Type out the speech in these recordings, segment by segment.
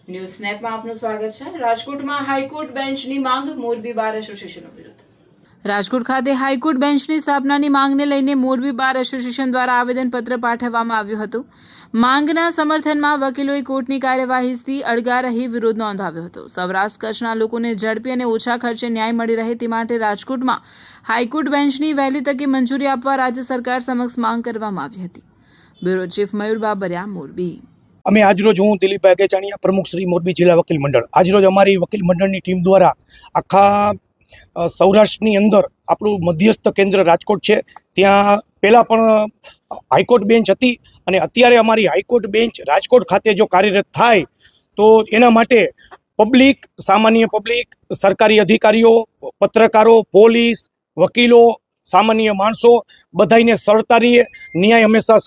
News સ્નેપમાં આપનું સ્વાગત છે। રાજકોટમાં હાઈકોર્ટ બેન્ચની માંગ, મોરબી બાર એસોસિએશનનો વિરોધ। રાજકોટ ખાતે હાઈકોર્ટ બેન્ચની સ્થાપનાની માંગને લઈને મોરબી બાર એસોસિએશન દ્વારા આવેદનપત્ર પાઠવવામાં આવ્યું હતું। માંગના સમર્થનમાં વકીલોએ કોર્ટની કાર્યવાહીથી અળગા રહી વિરોધ નોંધાવ્યો હતો। સૌરાષ્ટ્ર કચ્છના લોકોને ઝડપી અને ઓછા ખર્ચે ન્યાય મળી રહે તે માટે રાજકોટમાં હાઈકોર્ટ બેન્ચની વહેલી તકે મંજૂરી આપવા રાજ્ય સરકાર સમક્ષ માંગ કરવામાં આવી હતી। બ્યુરો ચીફ મયુર બાબરિયા, મોરબી। અમે આજરોજ હું દિલીપભાઈ અગેચાણીયા, પ્રમુખ શ્રી મોરબી જિલ્લા વકીલ મંડળ, આજરોજ અમારી વકીલ મંડળની ટીમ દ્વારા આખા સૌરાષ્ટ્રની અંદર આપણું મધ્યસ્થ કેન્દ્ર રાજકોટ છે, ત્યાં પહેલાં પણ હાઈકોર્ટ બેન્ચ હતી અને અત્યારે અમારી હાઈકોર્ટ બેન્ચ રાજકોટ ખાતે જો કાર્યરત થાય તો એના માટે પબ્લિક, સામાન્ય પબ્લિક, સરકારી અધિકારીઓ, પત્રકારો, પોલીસ, વકીલો, સામાન્ય માણસો બધાને સરળતા રહીએ, ન્યાય હંમેશા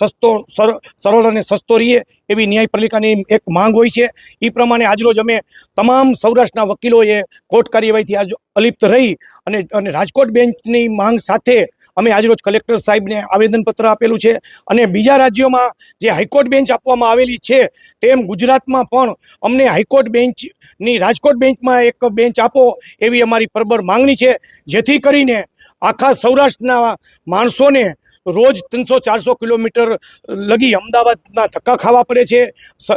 સરળ અને સસ્તો રહીએ એવી ન્યાયપાલિકાની એક માંગ હોય છે। એ પ્રમાણે આજરોજ અમે તમામ સૌરાષ્ટ્રના વકીલોએ કોર્ટ કાર્યવાહીથી અલિપ્ત રહી અને રાજકોટ બેન્ચની માંગ સાથે અમે આજરોજ કલેક્ટર સાહેબને આવેદનપત્ર આપેલું છે અને બીજા રાજ્યોમાં જે હાઈકોર્ટ બેન્ચ આપવામાં આવેલી છે તેમ ગુજરાતમાં પણ અમને હાઈકોર્ટ બેન્ચની રાજકોટ બેન્ચમાં એક બેન્ચ આપો એવી અમારી પ્રબળ માંગણી છે, જેથી કરીને આખા સૌરાષ્ટ્રના માણસોને રોજ 300-400 કિલોમીટર લગી અમદાવાદના ધક્કા ખાવા પડે છે,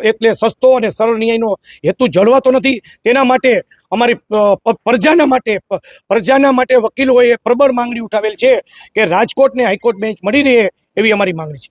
એટલે સસ્તો અને સરળ ન્યાયનો હેતુ જળવાતો નથી। તેના માટે અમારી પ્રજાના માટે વકીલોએ પ્રબળ માંગણી ઉઠાવેલ છે કે રાજકોટને હાઈકોર્ટ બેન્ચ મળી રહે એવી અમારી માંગણી છે।